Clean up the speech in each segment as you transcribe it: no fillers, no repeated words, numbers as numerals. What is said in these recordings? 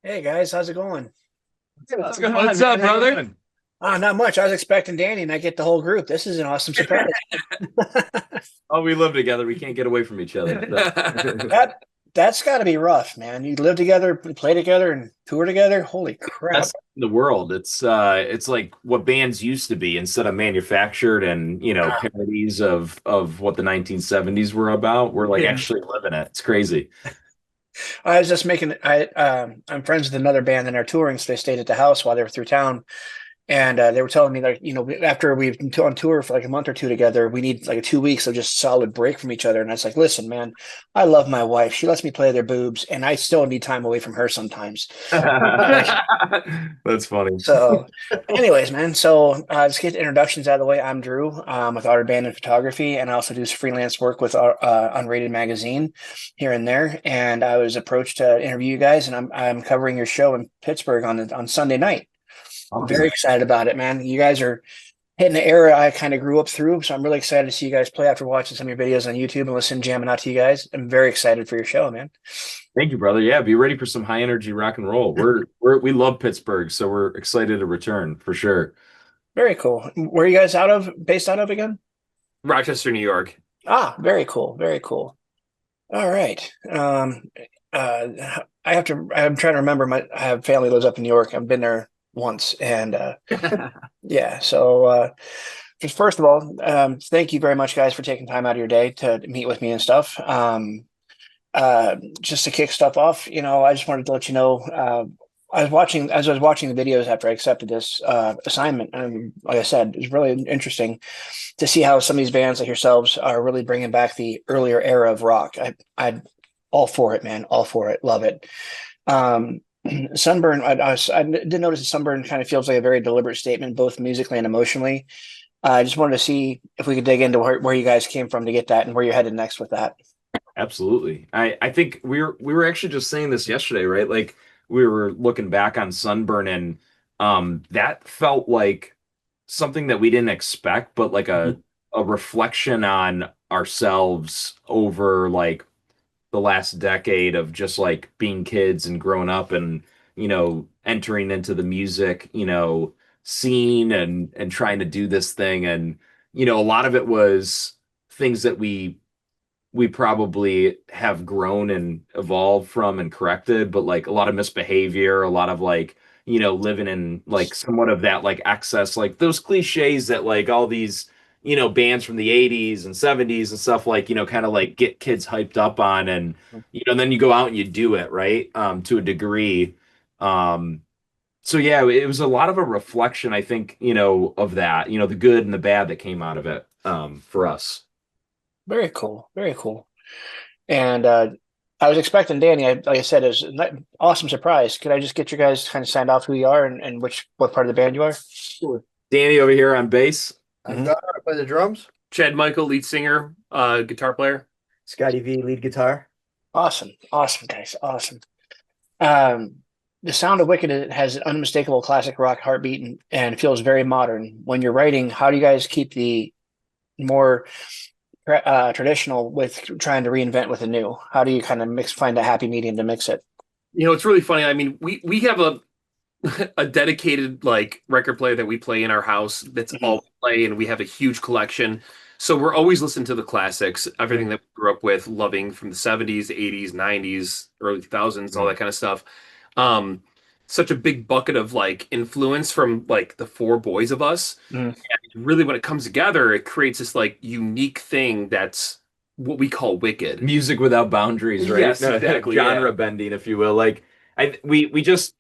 Hey guys, how's it going? What's going on, What's man? up, How you brother? doing? Not much. I was expecting Danny, and I get the whole group. This is an awesome surprise. Oh, we live together. We can't get away from each other. So. That that's got to be rough, man. You live together, play together, and tour together. Holy crap! Best in the world. It's like what bands used to be instead of manufactured and parodies of what the 1970s were about. We're like Yeah. actually living it. It's crazy. I was just making. I'm friends with another band and they're touring, so they stayed at the house while they were through town. And they were telling me that, after we've been on tour for like a month or two together, we need like 2 weeks of just solid break from each other. And I was like, listen, man, I love my wife. She lets me play their boobs, and I still need time away from her sometimes. That's funny. So, anyways, man, let's get the introductions out of the way. I'm Drew with Outer Band and Photography, and I also do freelance work with our Unrated Magazine here and there. And I was approached to interview you guys, and I'm covering your show in Pittsburgh on Sunday night. I'm very Awesome. excited about it, man. You guys are hitting the era I kind of grew up through, so I'm really excited to see you guys play after watching some of your videos on YouTube and listen, jamming out to you guys. I'm very excited for your show, man. Thank you, brother. Yeah, be ready for some high energy rock and roll. We love Pittsburgh, so we're excited to return for sure. Very cool. Where are you guys based out of again? Rochester, New York. Ah, very cool. Very cool. All right. I'm trying to remember I have family lives up in New York. I've been there once. And yeah, just first of all, thank you very much, guys, for taking time out of your day to meet with me and stuff. Just to kick stuff off, I just wanted to let you know, as I was watching the videos after I accepted this assignment, and like I said, it's really interesting to see how some of these bands like yourselves are really bringing back the earlier era of rock. I all for it, man, all for it, love it. Um, Sunburn, I did notice that Sunburn kind of feels like a very deliberate statement, both musically and emotionally. I just wanted to see if we could dig into where you guys came from to get that and where you're headed next with that. Absolutely. I think we were actually just saying this yesterday, right? Like we were looking back on Sunburn and that felt like something that we didn't expect, but like Mhm. a reflection on ourselves over like the last decade of just like being kids and growing up and entering into the music, scene and trying to do this thing and a lot of it was things that we probably have grown and evolved from and corrected, but like a lot of misbehavior, a lot of like, living in like somewhat of that like excess, like those cliches that like all these, bands from the 80s and 70s and stuff like, kind of like get kids hyped up on and, then you go out and you do it, right? To a degree. Um, so yeah, it was a lot of a reflection, I think, of that, the good and the bad that came out of it, for us. Very cool, very cool. And I was expecting Danny. Like I said, it was an awesome surprise. Could I just get you guys kind of signed off who you are and what part of the band you are? Sure. Danny over here on bass. I'm Mhm. Gunnar, I play the drums. Chad Michael, lead singer, guitar player. Scotty V, lead guitar. Awesome, awesome, guys, awesome. Um, the sound of Wicked has an unmistakable classic rock heartbeat and feels very modern. When you're writing, how do you guys keep the more traditional with trying to reinvent with the new? How do you kind of find a happy medium to mix it? It's really funny. I mean, we have a a dedicated like record player that we play in our house. That's Mhm. all we play, and we have a huge collection. So we're always listening to the classics, everything that we grew up with, loving from the 70s, 80s, 90s, early 2000s, all Mm. that kind of stuff. Um, Such a big bucket of like influence from like the four boys of us. Mhm. And really, when it comes together, it creates this like unique thing that's what we call Wicked. Music without boundaries, right? Yes, exactly. Yeah. Genre bending, if you will. Like we just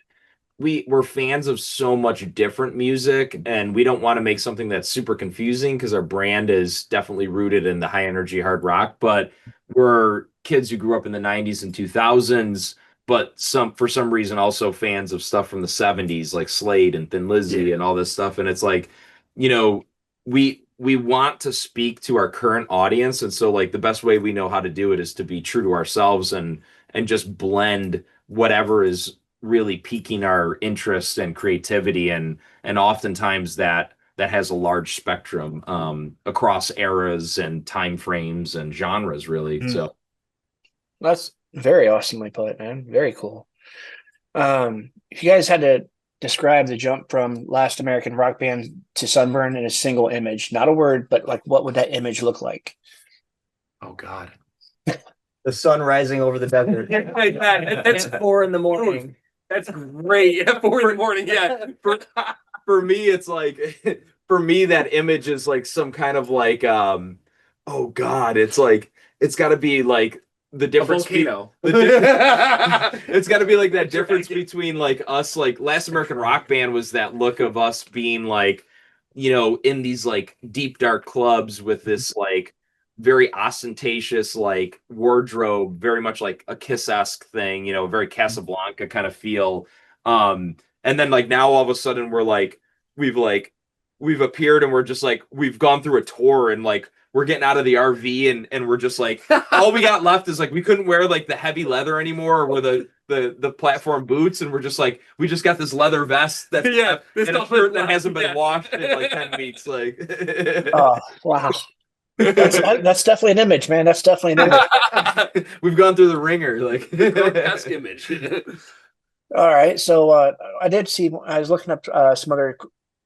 we're fans of so much different music, and we don't want to make something that's super confusing because our brand is definitely rooted in the high energy hard rock. But we're kids who grew up in the 90s and 2000s, but for some reason also fans of stuff from the 70s like Slade and Thin Yeah. Lizzy and all this stuff. And it's like, you know, we want to speak to our current audience, and so like the best way we know how to do it is to be true to ourselves and just blend whatever is really piquing our interest and creativity and oftentimes that has a large spectrum across eras and time frames and genres really. Mhm. So That's very awesomely put, man. Very cool. If you guys had to describe the jump from Last American Rock Band to Sunburn in a single image, not a word, but like what would that image look like? Oh God. The sun rising over the desert. That's It's 4 a.m. That's great. Yeah, 4 in the morning. Yeah. For me, it's like for me that image is like some kind of like oh God, it's like it's got to be like the A difference volcano. it's got to be like that difference between like us, like Last American Rock Band was that look of us being like, in these like deep dark clubs with this like very ostentatious like wardrobe, very much like a Kiss-esque thing, very Casablanca kind of feel. And then like now all of a sudden we've we've appeared and we're just like we've gone through a tour and like we're getting out of the RV and we're just like all we got left is like we couldn't wear like the heavy leather anymore or the platform boots and we're just like we just got this leather vest that's this and a shirt that hasn't been washed in like 10 weeks like Oh, wow. That's definitely an image, man. That's definitely an image. we've gone through the ringer like grotesque image. All right. So I did see, I was looking up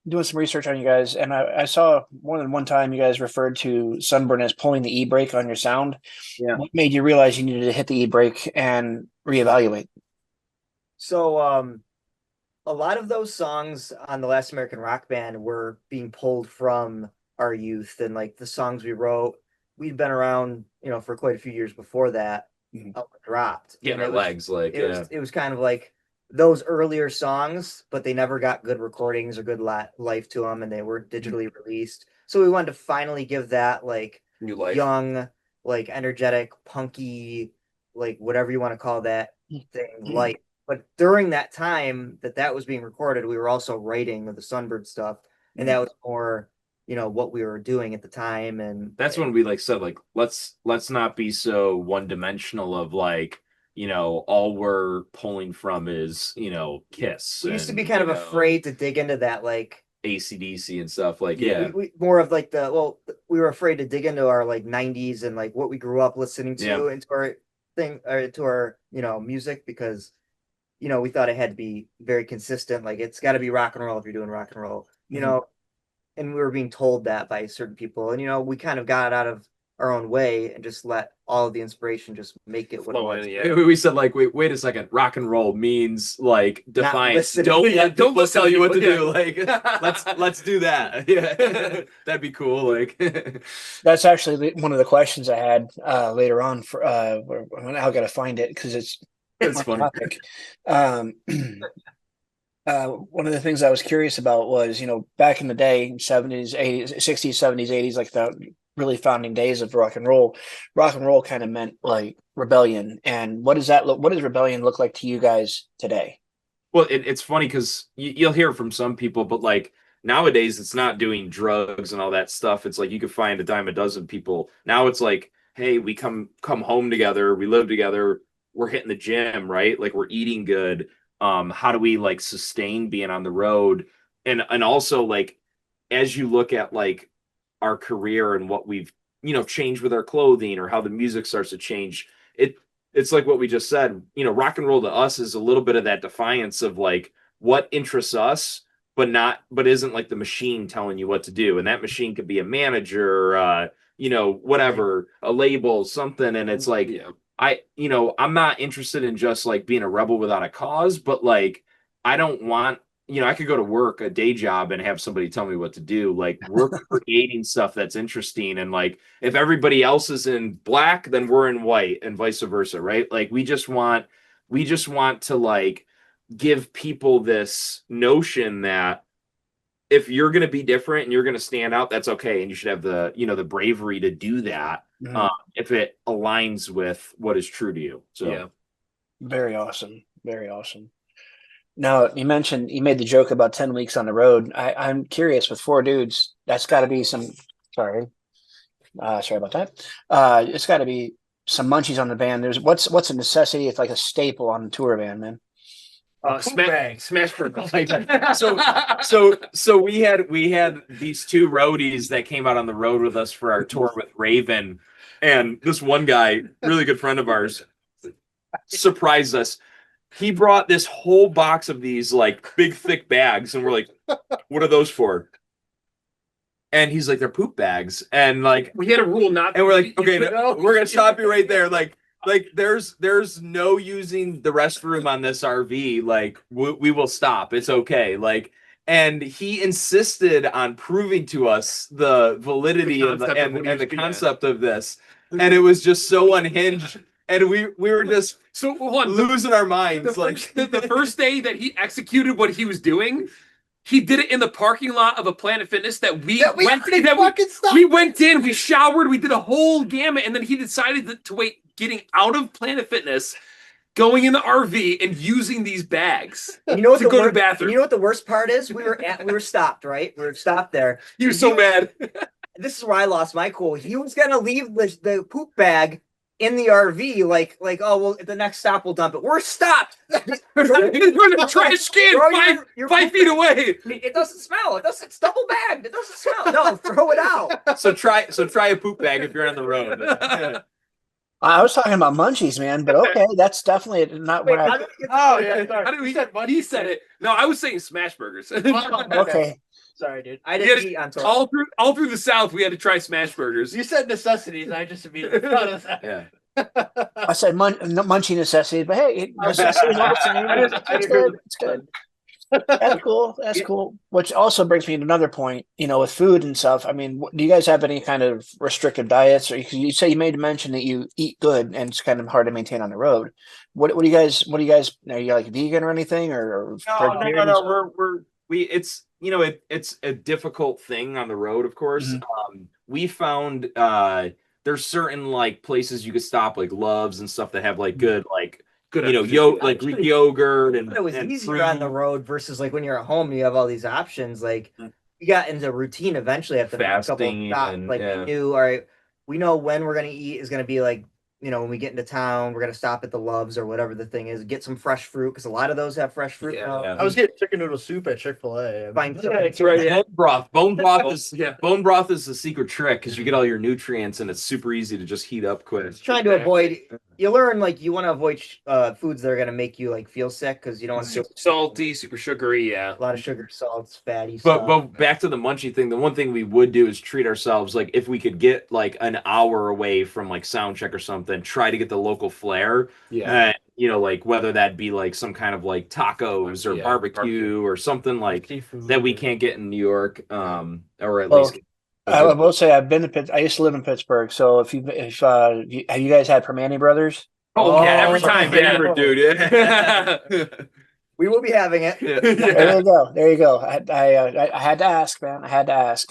doing some research on you guys, and I saw more than one time you guys referred to Sunburn as pulling the e-brake on your sound. Yeah. What made you realize you needed to hit the e-brake and reevaluate? So, a lot of those songs on the Last American Rock Band were being pulled from our youth and like the songs we wrote. We'd been around, for quite a few years before that. Up and dropped. getting And our legs like it was kind of like those earlier songs, but they never got good recordings or good life to them, and they were digitally released. So we wanted to finally give that like New life. young, like energetic, punky, like whatever you want to call that thing, light. But during that time that was being recorded, we were also writing the Sunbird stuff, and that was more, what we were doing at the time. And that's when we like said like let's not be so one-dimensional of like all we're pulling from is Kiss. We used to be kind of afraid to dig into that, like AC/DC and stuff like we more of like we were afraid to dig into our like 90s and like what we grew up listening to into our thing or to our music, because we thought it had to be very consistent, like it's got to be rock and roll if you're doing rock and roll, and we were being told that by certain people, and we kind of got out of our own way and just let all of the inspiration just make it what it was. We said like wait a second, rock and roll means like defiance. listening. Don't let's tell you what to people, do. Like let's do that. Yeah. That'd be cool. Like That's actually one of the questions I had later on for when I gotta find it because it's funny. topic. One of the things I was curious about was, back in the day, 70s, 80s, 60s, 70s, 80s, like the really founding days of rock and roll kind of meant like rebellion. And what does rebellion look like to you guys today? Well, it's funny because you'll hear from some people, but like nowadays it's not doing drugs and all that stuff. It's like you could find a dime a dozen people. Now it's like, hey, we come home together, we live together, we're hitting the gym, right? Like we're eating good. How do we like sustain being on the road? And also like as you look at like our career and what we've changed with our clothing or how the music starts to change, it's like what we just said, rock and roll to us is a little bit of that defiance of like what interests us, but isn't like the machine telling you what to do. And that machine could be a manager, whatever, a label, something. And it's like, I'm not interested in just like being a rebel without a cause, but like, I don't want, I could go to work, a day job, and have somebody tell me what to do. Like we're creating stuff that's interesting. And like, if everybody else is in black, then we're in white and vice versa. Right. Like we just want to like give people this notion that if you're going to be different and you're going to stand out, that's okay. And you should have the, the bravery to do that. If it aligns with what is true to you. So yeah. Very awesome. Very awesome. Now you made the joke about 10 weeks on the road. I'm curious, with 4 dudes, that's got to be sorry about that. It's got to be some munchies on the van. What's a necessity? It's like a staple on the tour van, man. Smash burger. So we had these 2 roadies that came out on the road with us for our tour with Raven, and this one guy, really good friend of ours, surprised us. he brought this whole box of these like big thick bags, and we're like, "What are those for?" And he's like, "They're poop bags." And like, We had a rule not, and we're like, "Okay, no, we're gonna stop you right there." Like there's no using the restroom on this RV. Like we will stop. It's okay. Like, and he insisted on proving to us the validity The of the concept of and, what he and the was- yeah. concept of this. And it was just so unhinged. And we were just So hold on, losing our minds. the first day that he executed what he was doing, he did it in the parking lot of a Planet Fitness that we went we went in, we showered, we did a whole gamut, and then he decided to wait getting out of Planet Fitness, going in the RV and using these bags You know what to the go to wor- the bathroom. You know what the worst part is? We were stopped, right? We were stopped there. He was so mad. This is where I lost my cool. He was gonna leave the poop bag in the RV, like, oh well, at the next stop we'll dump it. We're stopped. We're in a trash can Throw 5 feet away. It doesn't smell. It's double bagged. It doesn't smell. No, throw it out. So try a poop bag if you're on the road. I was talking about munchies, man, but okay, that's definitely not what I. Oh yeah, sorry. How did we said he said it? No, I was saying smash burgers. Okay, Sorry, dude. I You didn't had- eat on tour. all through the South, we had to try smash burgers. You said necessities. I just immediately thought of that. Yeah. I said munchie necessities, but hey, necessities are the same. It's good. It's good. That's cool. That's cool. Which also brings me to another point. With food and stuff. I mean, do you guys have any kind of restrictive diets, or you say you made mention that you eat good and it's kind of hard to maintain on the road? What do you guys? Are you like vegan or anything, or No. It's it's a difficult thing on the road, of course. We found there's certain like places you could stop, like Loves and stuff that have like good Good Greek yogurt and It was and easier fruit. on the road versus like when you're at home, you have all these options. Like we got into routine eventually after the next couple of Fasting stops. and- Like yeah. we knew, all right, we know when we're gonna eat is gonna be like, when we get into town, we're gonna stop at the Loves or whatever the thing is, get some fresh fruit because a lot of those have fresh fruit. Yeah. now. Yeah. I was getting chicken noodle soup at Chick-fil-A. Fine. That's right. Yeah. Bone broth is Yeah. bone broth is the secret trick because you get all your nutrients and it's super easy to just heat up quick. Trying to avoid. You learn like you want to avoid foods that are gonna make you like feel sick because you don't want Super salty, super sugary. Yeah. a lot of sugar, salts, fatty But stuff. but back to the munchie thing, the one thing we would do is treat ourselves like if we could get like an hour away from like sound check or something, try to get the local flair. Yeah. Like whether that be like some kind of like tacos or Yeah, barbecue or something like Seafood. that we can't get in New York, or at Well, least. I will say I've been to I used to live in Pittsburgh, so have you guys had Permane Brothers? Oh, yeah, every my time, favorite, dude. Yeah. We will be having it. There you go. There you go. I had to ask, man. I had to ask.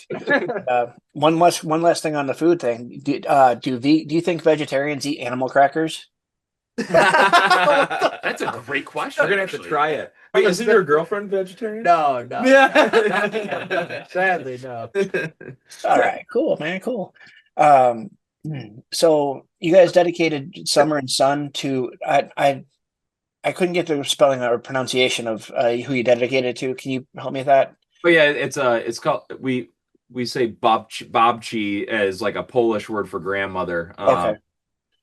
One last thing on the food thing. Do you think vegetarians eat animal crackers? That's a great question. We're gonna have to actually. try it. Wait, isn't your girlfriend vegetarian? No. Yeah. Sadly, no. All right, cool, man, cool. So you guys dedicated Summer and Son to I couldn't get the spelling or pronunciation of who you dedicated to. Can you help me with that? But yeah, it's called we say babci as like a Polish word for grandmother. Okay.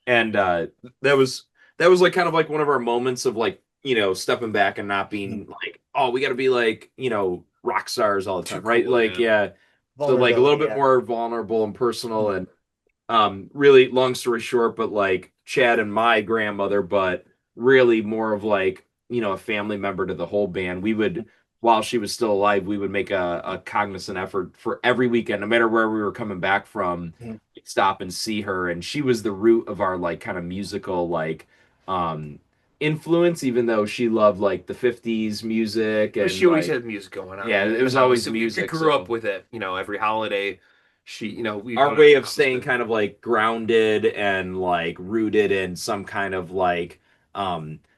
And that was like kind of like one of our moments of like stepping back and not being like, oh, we got to be like rock stars all the time, Too right? cool, like yeah. so like a little bit Yeah. more vulnerable and personal. And really long story short, but like Chad and my grandmother, but really more of like a family member to the whole band. We would, while she was still alive, we would make a cognizant effort for every weekend, no matter where we were coming back from, Mhm. stop and see her. And she was the root of our like kind of musical like influence, even though she loved like the 50s music and She always like, had music going on. Yeah, it was always We music, grew so- up with it. Every holiday, our way of staying kind of like grounded and like rooted in some kind of like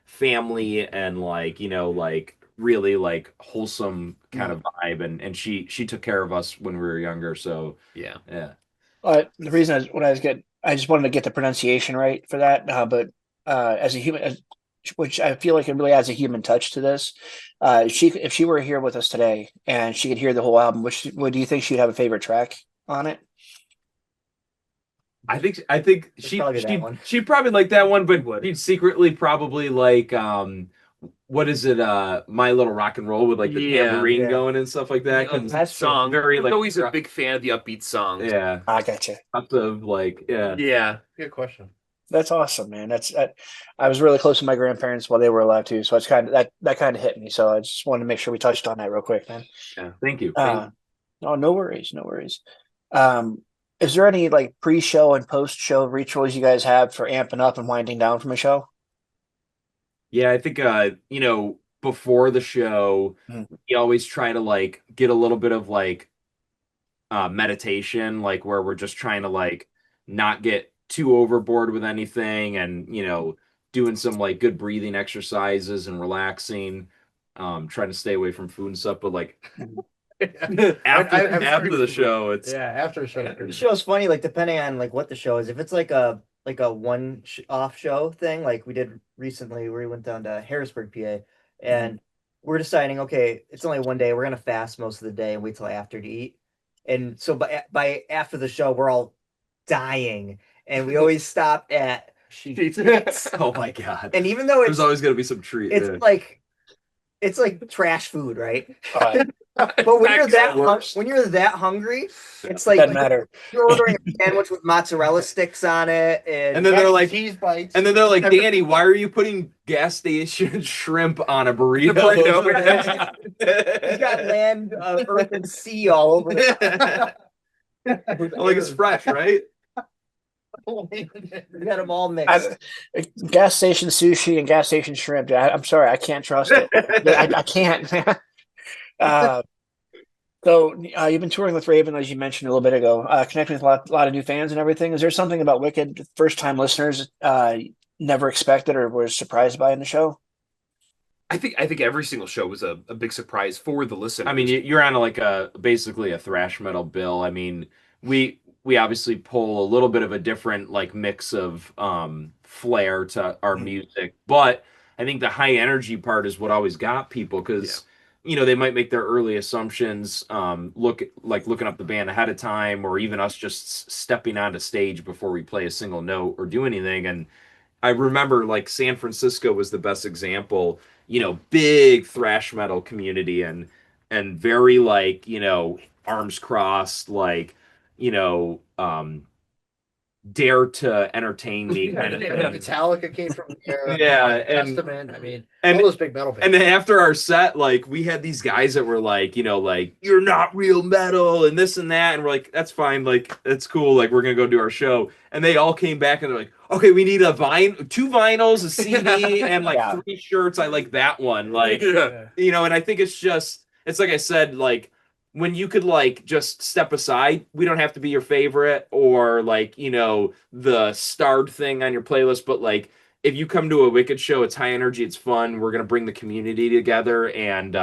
family and like like really like wholesome kind of vibe, and she took care of us when we were younger, so Yeah. The reason I just wanted to get the pronunciation right for that, but as a human, which I feel like it really adds a human touch to this. If she were here with us today and she could hear the whole album, what do you think she'd have a favorite track on it? I think probably that one. she'd probably like that one, but she'd secretly probably like what is it? My Little Rock and Roll with like the tambourine Yeah. going and stuff like that. That song. Very like. I'm always a big fan of the upbeat songs. Yeah, I got you. lots of like Yeah. Good question. That's awesome, man. I was really close to my grandparents while they were alive too, so it's kind of that kind of hit me. So I just wanted to make sure we touched on that real quick, man. Yeah, thank you. Oh, no worries, no worries. Is there any like pre-show and post-show rituals you guys have for amping up and winding down from a show? Yeah, I think you know, before the show, we always try to like get a little bit of like meditation, like where we're just trying to like not get too overboard with anything, and you know, doing some like good breathing exercises and relaxing, trying to stay away from food and stuff, but like after the show, it's after the show. The show's funny, like depending on like what the show is. If it's like a off show thing, like we did recently, where we went down to Harrisburg, PA, and we're deciding, okay, it's only one day. We're gonna fast most of the day and wait till after to eat. And so by after the show, we're all dying, and we always stop at Sheetz. oh my god. And even though there's always gonna be some treat, it's like trash food, right? But when you're that hungry, it's like doesn't matter. You're ordering a sandwich with mozzarella sticks on it, and then they're like cheese bites. And then they're like, Danny, why are you putting gas station shrimp on a burrito? You got land, earth, and sea all over it. Like it's fresh, right? You got them all mixed. Gas station sushi and gas station shrimp. I'm sorry, I can't trust it. I can't. So you've been touring with Raven, as you mentioned a little bit ago, connecting with a lot of new fans and everything. Is there something about Wicked first-time listeners never expected or were surprised by in the show? I think every single show was a big surprise for the listener. I mean, you're on like basically a thrash metal bill. I mean, we obviously pull a little bit of a different like mix of flair to our music, but I think the high energy part is what always got people, because you know, they might make their early assumptions, looking up the band ahead of time, or even us just stepping onto stage before we play a single note or do anything. And I remember like San Francisco was the best example, you know, big thrash metal community, and very like, you know, arms crossed, like, you know, dare to entertain me kind of thing. Metallica came from there. Yeah, and Testament. I mean, all those big metal bands. And then after our set, like we had these guys that were like, you know, like, you're not real metal and this and that, and we're like, that's fine, like that's cool, like we're gonna go do our show. And they all came back and they're like, okay, we need 2 vinyls, a CD, and like 3 shirts. I like that one, like you know. And I think it's like I said, like, when you could like just step aside, we don't have to be your favorite or like, you know, the starred thing on your playlist, but like if you come to a Wicked show, it's high energy, it's fun, we're going to bring the community together, and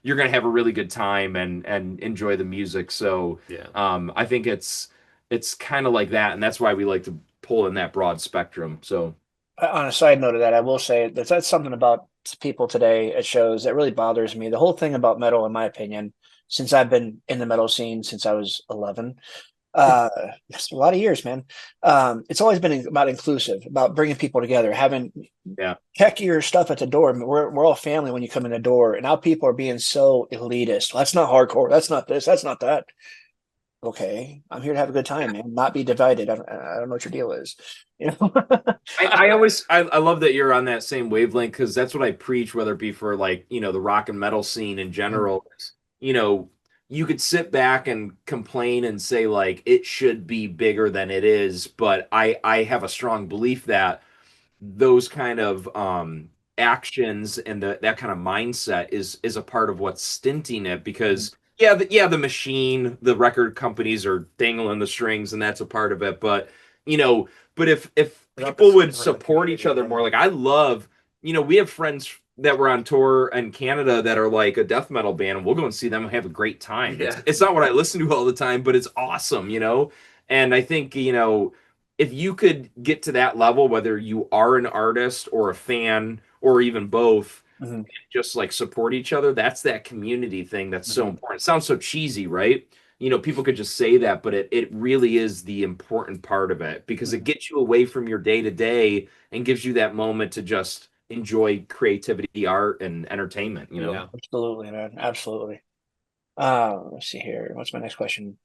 you're going to have a really good time and enjoy the music. So I think it's kind of like that, and that's why we like to pull in that broad spectrum. So on a side note of that, I will say that's something about people today at shows that really bothers me. The whole thing about metal, in my opinion, since I've been in the metal scene since I was 11. It's a lot of years, man. It's always been about inclusive, about bringing people together, having check your stuff at the door. I mean, we're all family when you come in the door, and now people are being so elitist. Well, that's not hardcore. That's not this. That's not that. Okay, I'm here to have a good time, man. Not be divided. I don't know what your deal is. You know, I love that you're on that same wavelength, because that's what I preach, whether it be for like, you know, the rock and metal scene in general. You know, you could sit back and complain and say like it should be bigger than it is, but I have a strong belief that those kind of actions and that kind of mindset is a part of what's stinting it, because the machine, the record companies are dangling the strings, and that's a part of it. But you know, if people would support each other more, like I love, you know, we have friends that were on tour in Canada that are like a death metal band, and we'll go and see them and have a great time. It's not what I listen to all the time, but it's awesome, you know? And I think, you know, if you could get to that level, whether you are an artist or a fan or even both, just like support each other, that's that community thing that's so important. It sounds so cheesy, right? You know, people could just say that, but it really is the important part of it, because it gets you away from your day to day and gives you that moment to just enjoy creativity, art, and entertainment. You know, Yeah. Absolutely, man. Absolutely. Let's see here. What's my next question?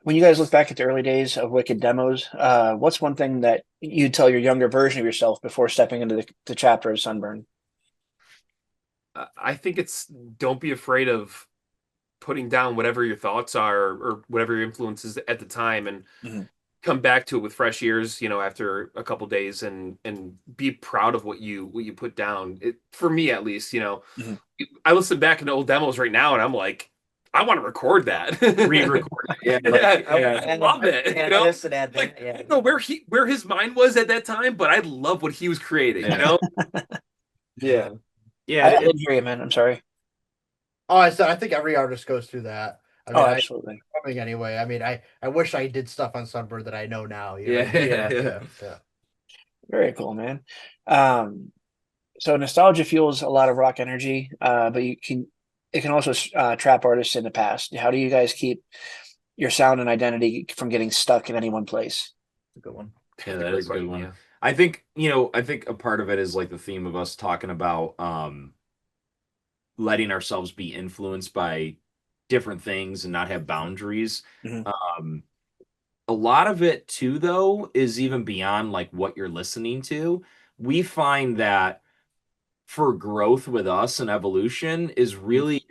When you guys look back at the early days of Wicked demos, what's one thing that you'd tell your younger version of yourself before stepping into the chapter of Sunburn? I think it's don't be afraid of putting down whatever your thoughts are or whatever your influences at the time, and come back to it with fresh ears, after a couple days, and be proud of what you put down. For me at least, I listen back into old demos right now and I'm like, I want to record that. re-record it. I love it. I don't know where his mind was at that time, but I love what he was creating, Yeah. I didn't hear you, man. I'm sorry. Oh, I think every artist goes through that. I mean, absolutely. Anyway, I mean, I wish I did stuff on Sunburn that I know now. Yeah. Very cool, man. So nostalgia fuels a lot of rock energy, but it can also trap artists in the past. How do you guys keep your sound and identity from getting stuck in any one place? That's a good one. Yeah, that is a good one. Yeah. I think a part of it is like the theme of us talking about letting ourselves be influenced by different things and not have boundaries. A lot of it too, though, is even beyond like what you're listening to. We find that for growth with us and evolution is really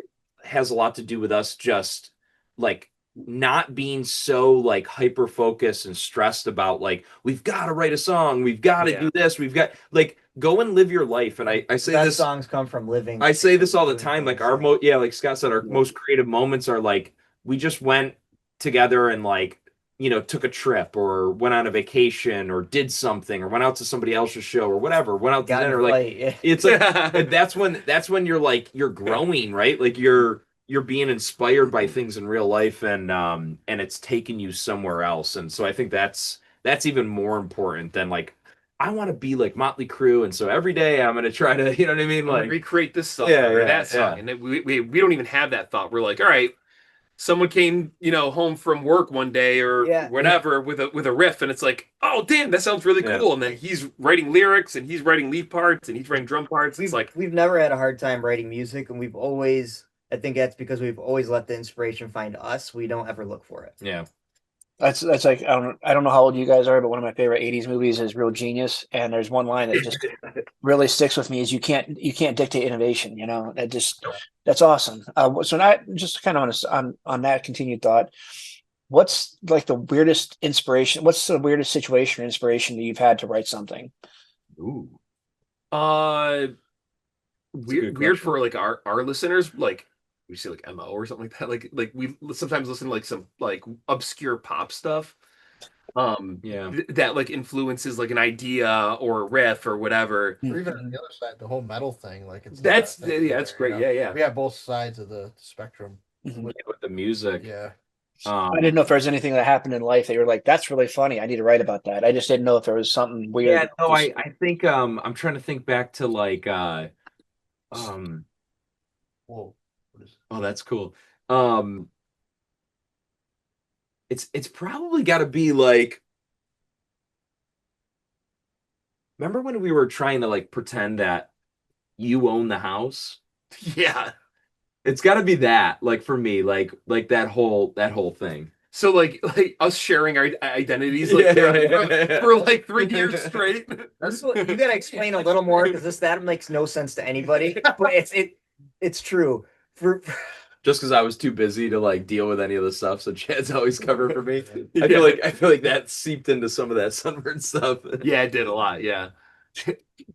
has a lot to do with us just like not being so like hyper focused and stressed about like we've got to write a song, we've got to do this, we've got like go and live your life. And I say Best this songs come from living. I say this all the time, like like Scott said, our most creative moments are like we just went together and like took a trip or went on a vacation or did something or went out to somebody else's show or whatever, went out to dinner. Like it's like that's when you're like you're growing, right? Like you're being inspired by things in real life, and it's taking you somewhere else. And so I think that's even more important than like I want to be like Motley Crue, and so every day I'm gonna try to, you know what I mean, like recreate this song or that song. And we don't even have that thought. We're like, all right, someone came, home from work one day or whatever with a riff, and it's like, oh damn, that sounds really cool. And then he's writing lyrics and he's writing lead parts and he's writing drum parts. We've never had a hard time writing music, and we've always, I think that's because we've always let the inspiration find us. We don't ever look for it. Yeah. That's like I don't know how old you guys are, but one of my favorite 80s movies is Real Genius, and there's one line that just really sticks with me is you can't dictate innovation, that's awesome. So not just kind of on that continued thought, what's like the weirdest inspiration, what's the weirdest situation or inspiration that you've had to write something? Ooh. Weird for like our listeners, like we say like MO or something like that. Like we sometimes listen to like some like obscure pop stuff. That like influences like an idea or a riff or whatever. Or even on the other side, the whole metal thing, like that's great. Yeah. We have both sides of the spectrum with the music. Yeah. I didn't know if there was anything that happened in life that you're like, that's really funny, I need to write about that. I just didn't know if there was something weird. Yeah, no, I think I'm trying to think back to like Whoa. Oh, that's cool. It's probably got to be like, remember when we were trying to like pretend that you own the house? Yeah, it's got to be that. Like for me, like that whole thing. So like us sharing our identities for like 3 years straight. That's what, you gotta explain a little more because that makes no sense to anybody. But it's true. Just because I was too busy to like deal with any of the stuff, so Chad's always covered for me. I feel like that seeped into some of that Sunburn stuff. Yeah, it did a lot. Yeah,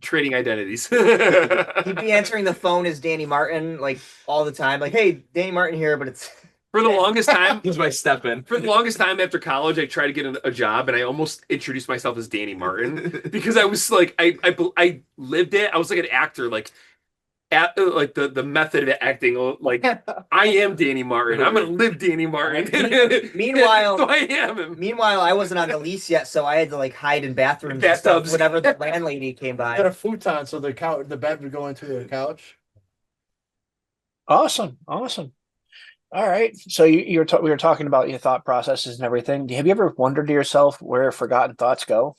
trading identities. He'd be answering the phone as Danny Martin like all the time, like, "Hey, Danny Martin here," but it's for the longest time. He's my step in. For the longest time after college, I tried to get a job, and I almost introduced myself as Danny Martin because I was like, I lived it. I was like an actor, like. Like the method of acting, like I am Danny Martin. I'm gonna live Danny Martin. Meanwhile, so I am him. Meanwhile, I wasn't on the lease yet, so I had to like hide in bathrooms, and stuff, whenever the landlady came by. I had a futon, so the bed would go into the couch. Awesome. All right. So we were talking about your thought processes and everything. Have you ever wondered to yourself where forgotten thoughts go?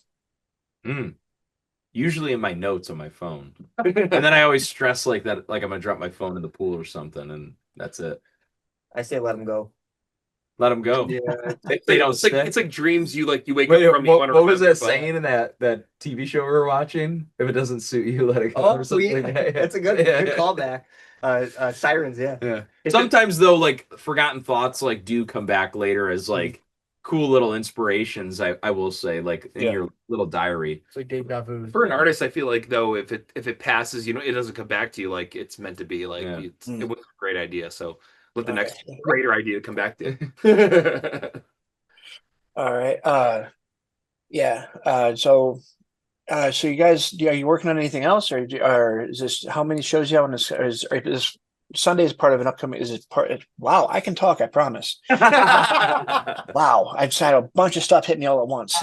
usually in my notes on my phone. And then I always stress like that, like I'm gonna drop my phone in the pool or something, and that's it. I say let them go. Let them go. Yeah, If they don't stick. it's like dreams you wake Wait, up from. what was that saying in that TV show we were watching? If it doesn't suit you, let it go. Oh, or something. that's a good callback. Sirens, yeah. Yeah. Sometimes though, like forgotten thoughts like do come back later as like cool little inspirations, I will say, like in your little diary. It's like deja vu. For an artist, I feel like though, if it passes, it doesn't come back to you like it's meant to be. Like it was a great idea. So let the next greater idea come back to you. All right. So you guys, are you working on anything else, or is this how many shows you have on this? Is Sunday is part of an upcoming? Is it part? Wow, I can talk. I promise. Wow, I've just had a bunch of stuff hit me all at once.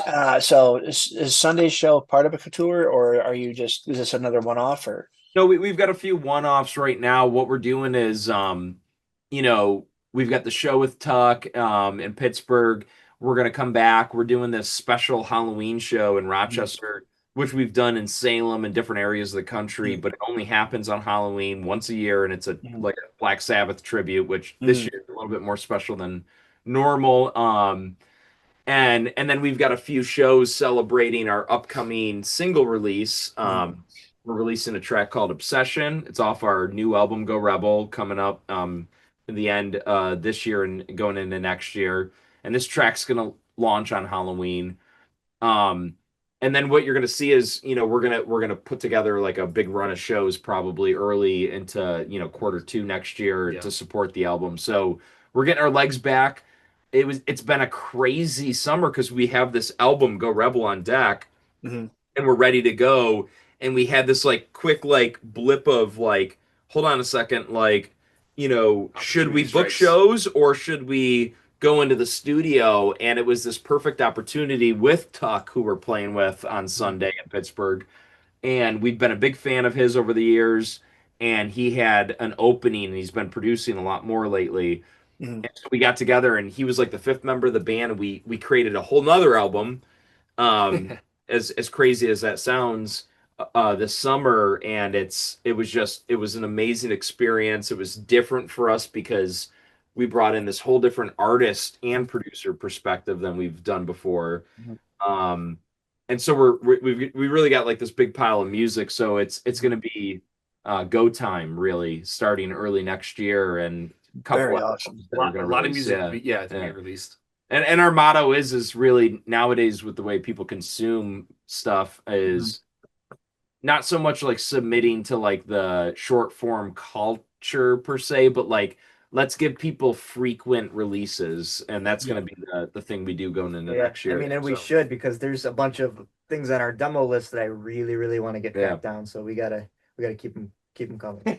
So is Sunday's show part of a tour, or is this another one-off? Or no, we've got a few one-offs right now. What we're doing is, we've got the show with Tuck in Pittsburgh. We're gonna come back. We're doing this special Halloween show in Rochester, which we've done in Salem and different areas of the country, but it only happens on Halloween once a year, and it's like a Black Sabbath tribute, which this year is a little bit more special than normal. And then we've got a few shows celebrating our upcoming single release. We're releasing a track called Obsession. It's off our new album Go Rebel, coming up in the end this year and going into next year. And this track's gonna launch on Halloween. And then what you're gonna see is, we're gonna put together like a big run of shows probably early into Q2 next year to support the album. So we're getting our legs back. It's been a crazy summer because we have this album Go Rebel on deck, and we're ready to go. And we had this like quick like blip of like, hold on a second, like, should we book shows or should we go into the studio? And it was this perfect opportunity with Tuck, who we're playing with on Sunday in Pittsburgh. And we've been a big fan of his over the years. And he had an opening, and he's been producing a lot more lately. And so we got together, and he was like the fifth member of the band. And we created a whole nother album, as crazy as that sounds, this summer. And it was an amazing experience. It was different for us because we brought in this whole different artist and producer perspective than we've done before. And so we really got like this big pile of music. So it's going to be go time really starting early next year, and a couple very of awesome. a lot of music to be released. And our motto is really nowadays with the way people consume stuff is not so much like submitting to like the short form culture per se, but like let's give people frequent releases, and that's going to be the thing we do going into next year. I mean, and we should, because there's a bunch of things on our demo list that I really, really want to get back down. So we gotta keep them coming.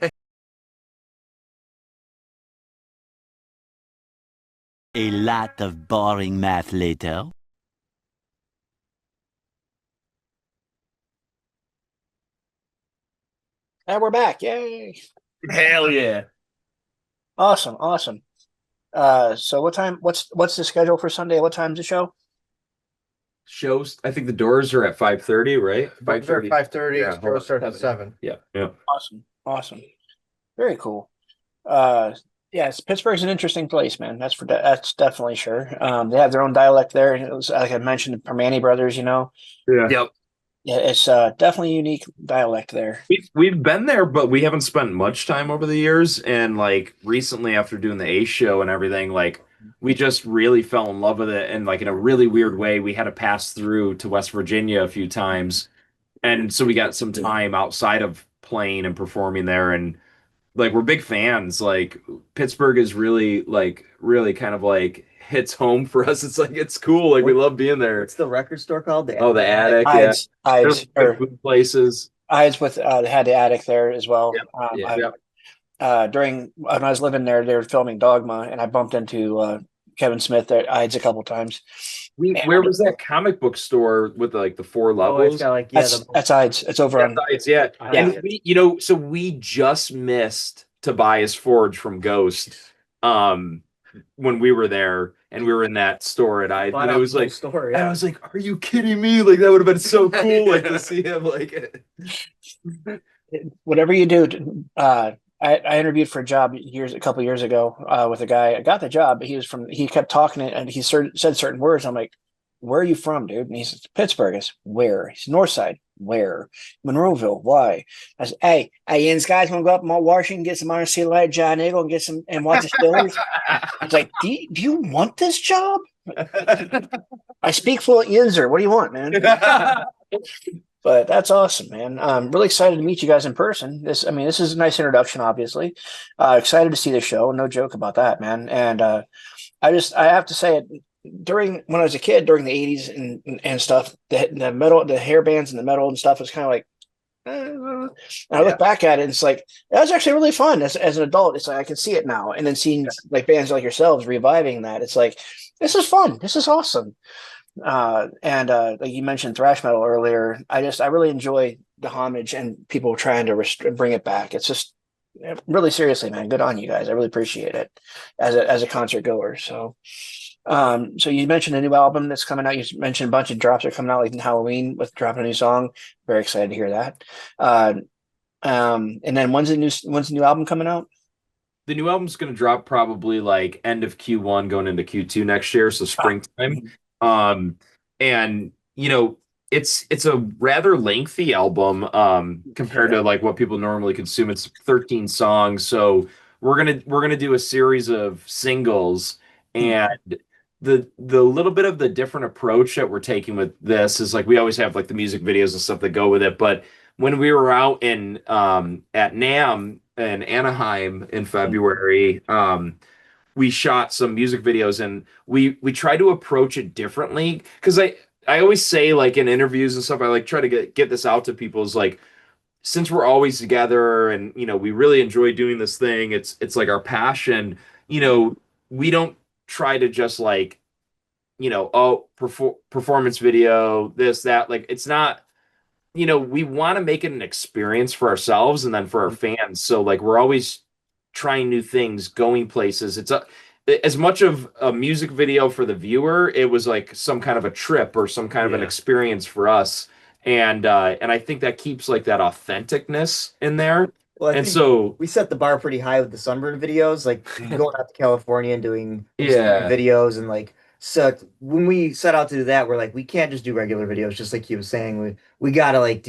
A lot of boring math later. And we're back. Yay. Hell yeah. Awesome. So what's the schedule for Sunday? What time's the show? Shows, I think the doors are at 5:30, right? 5:30. 5:30. Yeah, Show starts at 7. Yeah. Awesome. Very cool. Yes, Pittsburgh's an interesting place, man. That's definitely sure. They have their own dialect there. It was, like I mentioned, the Permane brothers. Yeah. Yep. Yeah, it's definitely a unique dialect there. We've been there, but we haven't spent much time over the years. And like recently, after doing the Ace show and everything, like we just really fell in love with it. And like in a really weird way, we had to pass through to West Virginia a few times, and so we got some time outside of playing and performing there. And like we're big fans. Like Pittsburgh is really kind of like hits home for us. It's like it's cool. Like we love being there. What's the record store called? The Attic. Ides food places. Ides with they had the Attic there as well. During when I was living there, they were filming Dogma, and I bumped into Kevin Smith at Ides a couple times. Where was that comic book store with like the 4 levels? That's Ides. It's over on Ides. Yeah. And we, so we just missed Tobias Forge from Ghost when we were there. and we were in that store, and I was like, store, I was like, are you kidding me? Like that would have been so cool, like to see him like. Whatever you do, I interviewed for a job a couple years ago with a guy. I got the job, but he kept talking and he said certain words. I'm like, where are you from, dude? And he says, Pittsburgh. I said, where? He's North Side. Where? Monroeville. Why? I said, hey, Ian's guys want to go up Mount Washington, get some RC Light, John Eagle, and get some and watch the Steelers. It's like, do you want this job? I speak fluent Yinzer. What do you want, man? But that's awesome, man. I'm really excited to meet you guys in person. This is a nice introduction, obviously. Excited to see the show. No joke about that, man. And I have to say it. When I was a kid, during the '80s and stuff, the metal, the hair bands and the metal and stuff was kind of like. And I look back at it, and it's like that was actually really fun as an adult. It's like I can see it now, and then seeing like bands like yourselves reviving that, it's like this is fun. This is awesome. And like you mentioned thrash metal earlier, I really enjoy the homage and people trying to bring it back. It's just really seriously, man. Good on you guys. I really appreciate it as a concert goer. So. So you mentioned a new album that's coming out. You mentioned a bunch of drops are coming out like in Halloween with dropping a new song. Very excited to hear that. And then when's the new album coming out? The new album's going to drop probably like end of Q1 going into Q2 next year, so springtime. And you know, it's a rather lengthy album compared to like what people normally consume. It's 13 songs, so we're gonna do a series of singles. And the little bit of the different approach that we're taking with this is like we always have like the music videos and stuff that go with it. But when we were out in at NAMM in Anaheim in February, we shot some music videos, and we try to approach it differently because I always say, like in interviews and stuff, I like try to get this out to people, is like, since we're always together and you know we really enjoy doing this thing, it's like our passion, you know, we don't try to just like, you know, performance video, this, that, like it's not, you know, we want to make it an experience for ourselves and then for our fans. So like we're always trying new things, going places. It's as much of a music video for the viewer, it was like some kind of a trip or some kind of an experience for us. And I think that keeps like that authenticness in there. Well, and so we set the bar pretty high with the Sunburn videos, like going out to California and doing videos. And like, so when we set out to do that, we're like, we can't just do regular videos, just like you were saying. We gotta like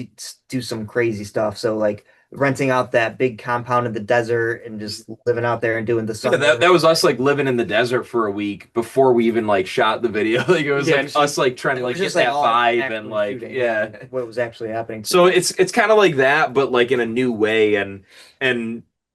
do some crazy stuff. So like renting out that big compound in the desert and just living out there and doing the sun. Yeah, that was us like living in the desert for a week before we even like shot the video. Like it was like us like trying to like get that vibe and like what was actually happening. So it's kind of like that, but like in a new way, and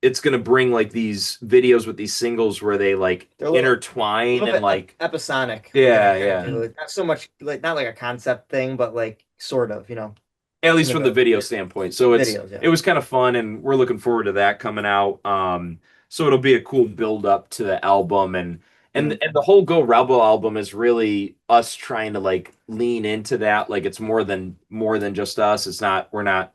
it's gonna bring like these videos with these singles where they like intertwine and like episodic. Yeah. Not so much like not like a concept thing, but like sort of, you know. At least from the video standpoint. So it was kind of fun, and we're looking forward to that coming out. So it'll be a cool build up to the album, and the whole Go Rebel album is really us trying to like lean into that. Like it's more than just us. We're not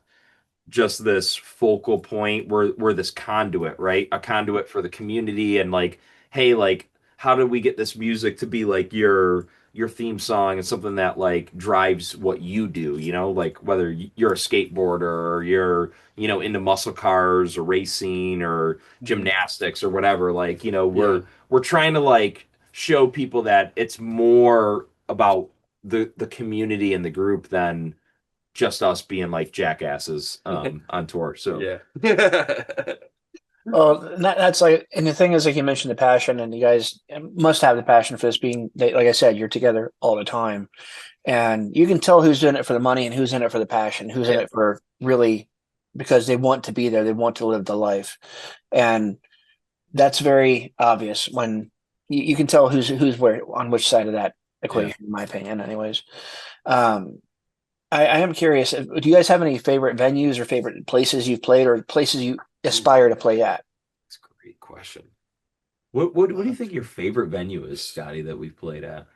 just this focal point. We're this conduit, right? A conduit for the community, and like, hey, like how do we get this music to be like your theme song and something that like drives what you do, you know, like whether you're a skateboarder or you're, you know, into muscle cars or racing or gymnastics or whatever, like, you know, we're trying to like show people that it's more about the community and the group than just us being like jackasses on tour. So Well, that's like, and the thing is, like you mentioned, the passion, and you guys must have the passion for this being, like I said, you're together all the time, and you can tell who's in it for the money and who's in it for the passion, who's in it for really because they want to be there, they want to live the life, and that's very obvious when you can tell who's where on which side of that equation, in my opinion, anyways. I am curious, do you guys have any favorite venues or favorite places you've played or places you aspire to play at? That's a great question. What do you think your favorite venue is, Scotty, that we've played at?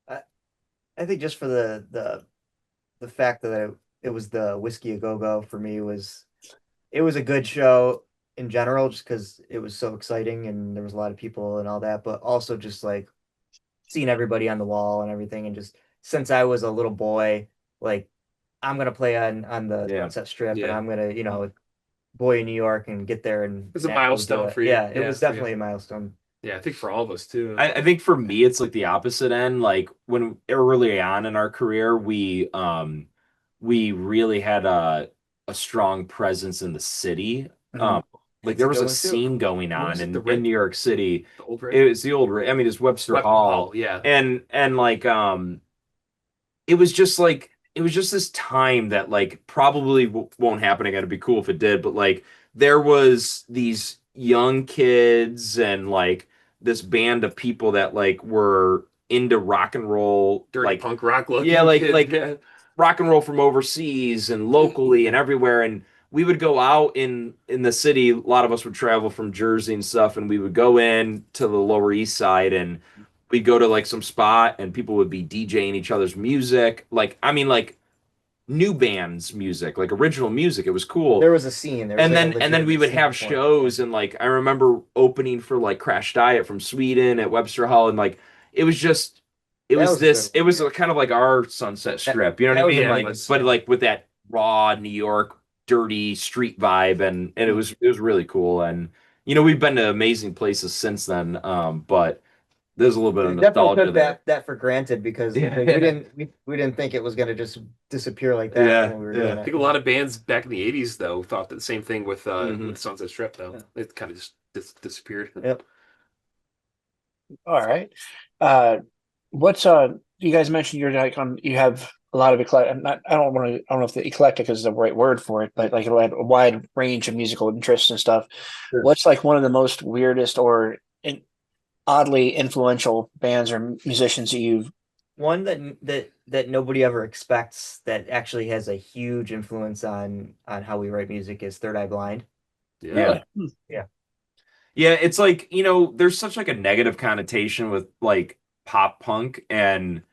I think just for the fact that it was the Whiskey A Go Go for me it was a good show. in general, just because it was so exciting and there was a lot of people and all that, but also just like seeing everybody on the wall and everything, and just since I was a little boy, like I'm gonna play on the Sunset Strip, and I'm gonna, boy in New York and get there, and it's a milestone for you. Yeah, it was definitely a milestone. Yeah, I think for all of us too. I think for me, it's like the opposite end. Like when early on in our career, we really had a strong presence in the city. Like there was a scene going on in New York City. It was the old, I mean, it's Webster Hall. Yeah. And like it was just this time that like probably won't happen again. It'd be cool if it did, but like there was these young kids and like this band of people that like were into rock and roll, dirty like punk rock look. Yeah, rock and roll from overseas and locally and everywhere. And we would go out in the city. A lot of us would travel from Jersey and stuff, and we would go in to the Lower East Side, and we'd go to like some spot and people would be DJing each other's music. Like, I mean, like new bands music, like original music. It was cool. There was a scene. And then we would have shows, and like I remember opening for like Crash Diet from Sweden at Webster Hall, and like it was kind of like our Sunset Strip, you know what I mean? But like with that raw New York dirty street vibe, and it was really cool. And we've been to amazing places since then, but there's a little bit of nostalgia there. That for granted, because we didn't think it was going to just disappear like that when we were doing it. I think a lot of bands back in the 80s though thought the same thing with Sunset Strip though. Yeah. It kind of just disappeared. Yep. All right. What's you guys mentioned you're like you have a lot of eclectic. I don't know if the eclectic is the right word for it, but like a wide range of musical interests and stuff. Sure. What's like one of the most weirdest or oddly influential bands or musicians that you've? One that nobody ever expects that actually has a huge influence on how we write music is Third Eye Blind. Yeah. It's like, there's such like a negative connotation with like pop punk, and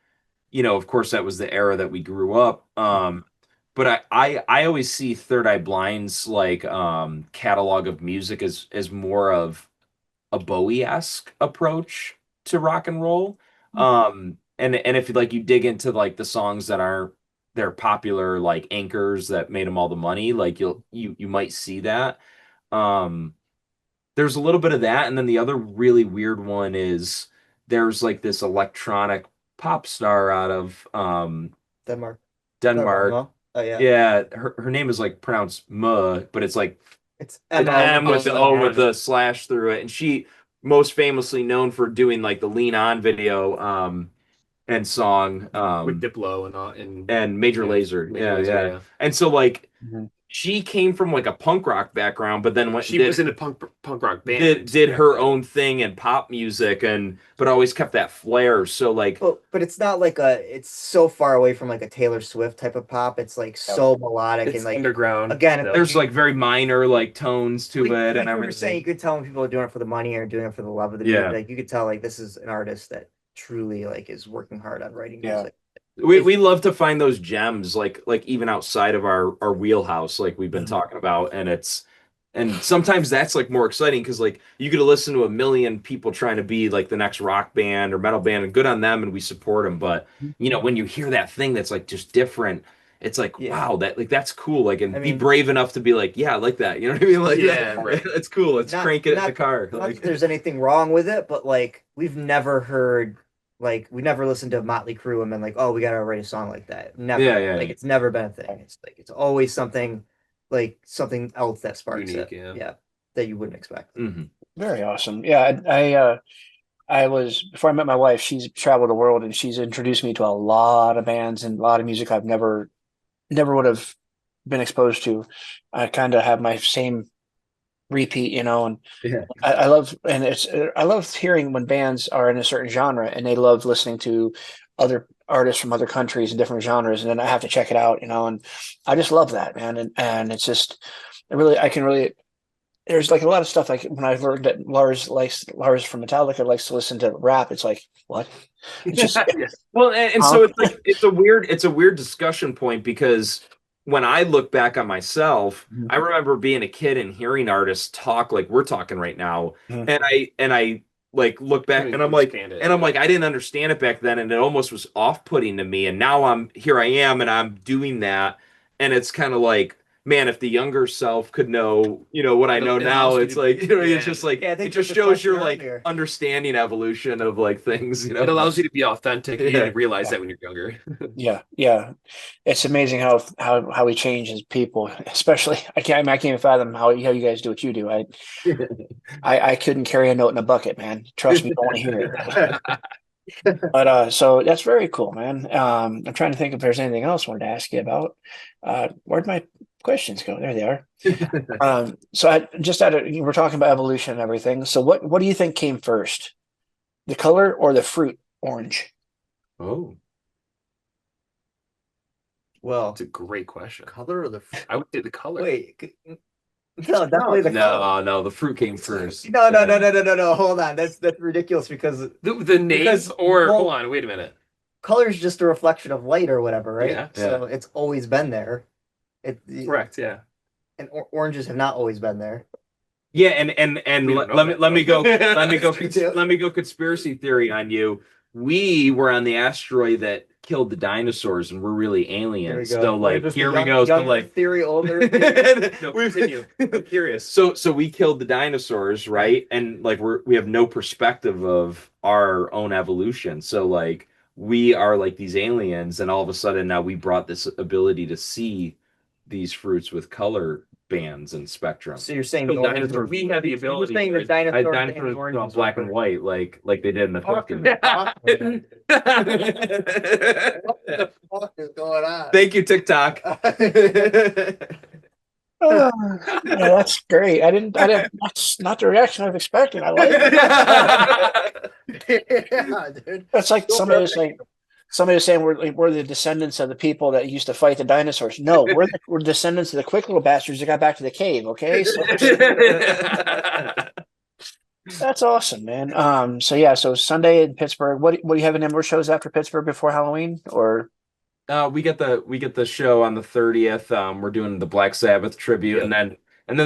of course that was the era that we grew up. But I always see Third Eye Blind's like catalog of music as more of a Bowie-esque approach to rock and roll. And if like you dig into like the songs that aren't their popular like anchors that made them all the money, like you might see that. There's a little bit of that, and then the other really weird one is there's like this electronic pop star out of Denmark. Oh yeah. Her name is like pronounced M, but it's like it's an M with the O with the slash through it, and she most famously known for doing like the Lean On video and song with Diplo and Major Lazer. Yeah. And so like she came from like a punk rock background, but then she was in a punk rock band. Did her own thing in pop music, but always kept that flair. So like, but it's not like it's so far away from like a Taylor Swift type of pop. It's like so melodic and like underground. Again, there's like very minor like tones to it, and everything. Saying, you could tell when people are doing it for the money or doing it for the love of the music. Like you could tell like this is an artist that truly like is working hard on writing music. We love to find those gems, like even outside of our wheelhouse, like we've been talking about, and sometimes that's like more exciting because like you could listen to a million people trying to be like the next rock band or metal band, and good on them, and we support them. But when you hear that thing that's like just different, it's like wow, that like that's cool. Like be brave enough to be like, yeah, I like that. You know what I mean? Like right. It's cool. Let's crank it in the car. Not that there's anything wrong with it, but like we've never heard. Like we never listened to Motley Crue and been like, oh, we gotta write a song like that. Never. It's never been a thing. It's like it's always something else that sparks unique, it. That you wouldn't expect. Mm-hmm. Very awesome. Yeah, I was before I met my wife. She's traveled the world and she's introduced me to a lot of bands and a lot of music I've never would have been exposed to. I kind of have my same repeat, and I love hearing when bands are in a certain genre and they love listening to other artists from other countries and different genres, and then I have to check it out, and I just love that, man. And it's just there's like a lot of stuff like when I've learned that Lars from Metallica likes to listen to rap, it's like what? It's just well, and so it's a weird discussion point because when I look back on myself, Mhm. I remember being a kid and hearing artists talk like we're talking right now, Mhm. and I like look back and I'm like, I didn't understand it back then, and it almost was off-putting to me. And now I'm here, I am, and I'm doing that, and it's kind of like, man, if the younger self could know, what I know It now, allows you it's to- like, yeah. it's just like, Yeah, I it think just there's a shows your question like earlier. understanding evolution of like things, It allows you to be authentic. You Yeah. didn't realize Yeah. that when you're younger. Yeah. It's amazing how we change as people, especially I can't even fathom how you guys do what you do. I couldn't carry a note in a bucket, man. Trust me, I don't want to hear it. But so that's very cool, man. I'm trying to think if there's anything else I wanted to ask you about. Where'd my questions go? There they are. So I just we're talking about evolution and everything. So what do you think came first? The color or the fruit orange? Oh, Well, That's a great question. Color or the I would say the color. wait. No, definitely the color. no, the fruit came first. No. Hold on. That's ridiculous because The name Because- or well- hold on, wait a minute. color is just a reflection of light or whatever, right? Yeah. So it's always been there. Correct, yeah. And oranges have not always been there. Yeah, and We don't know let me that, let me though. go let me go Me too. let me go conspiracy theory on you. We were on the asteroid that killed the dinosaurs, and we're really Here we aliens. go. So like, here we go. So like, theory older. No, continue. I'm curious. So we killed the dinosaurs, right? And like we have no perspective of our own evolution. So like we are like these aliens, and all of a sudden now we brought this ability to see these fruits with color bands and spectrum. So you're saying So the oranges dinosaurs, were- we have the you're ability. saying the right? dinosaurs, and Dinosaurs the oranges on were black and first. white, like they did in the Fucking- 50s. What the fuck is going on? Thank you, TikTok. Yeah, that's great. I didn't. That's not the reaction I was expecting. I like it. Yeah, dude. It's like somebody was saying we're the descendants of the people that used to fight the dinosaurs. No, we're descendants of the quick little bastards that got back to the cave. Okay, so that's awesome, man. So yeah, so Sunday in Pittsburgh. What do you have any more shows after Pittsburgh before Halloween or? We get the show on the 30th. We're doing the Black Sabbath tribute, and then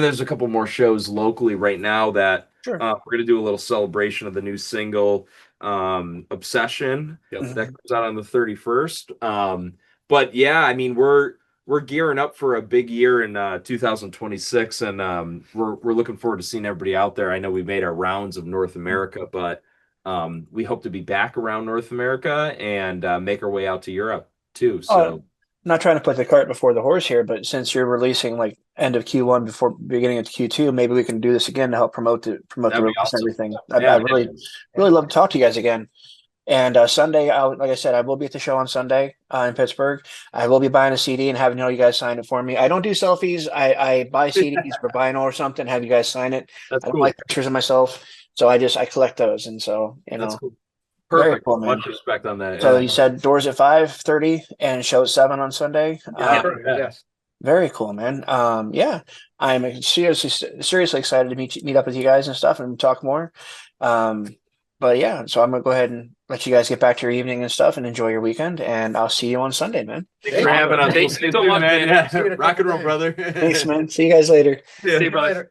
there's a couple more shows locally right now that Sure. we're gonna do a little celebration of the new single, Obsession, Yep. that comes out on the 31st. But yeah, I mean we're gearing up for a big year in 2026, and we're looking forward to seeing everybody out there. I know we made our rounds of North America, but we hope to be back around North America and make our way out to Europe too. So Not trying to put the cart before the horse here, but since you're releasing like end of Q1 before beginning of Q2, maybe we can do this again to help promote the That'd be release awesome. and everything. Yeah, I really love to talk to you guys again. And Sunday, like I said, I will be at the show on Sunday in Pittsburgh. I will be buying a CD and having you guys sign it for me. I don't do selfies. I buy CDs for vinyl or something. Have you guys sign it. that's I don't cool. like pictures of myself, so I collect those. And so That's cool. Very Perfect. cool, man. Much respect on that. So yeah. you said doors at 5:30 and show at 7 on Sunday. Yeah. Yes. Very cool, man. Yeah, I'm seriously excited to meet up with you guys and stuff and talk more. But yeah, so I'm gonna go ahead and let you guys get back to your evening and stuff and enjoy your weekend. And I'll see you on Sunday, man. Thanks for having us. Thanks We'll see you so soon, much, man. man. Yeah. Rock and roll, brother. Thanks, man. See you guys later. Yeah. See you, brother.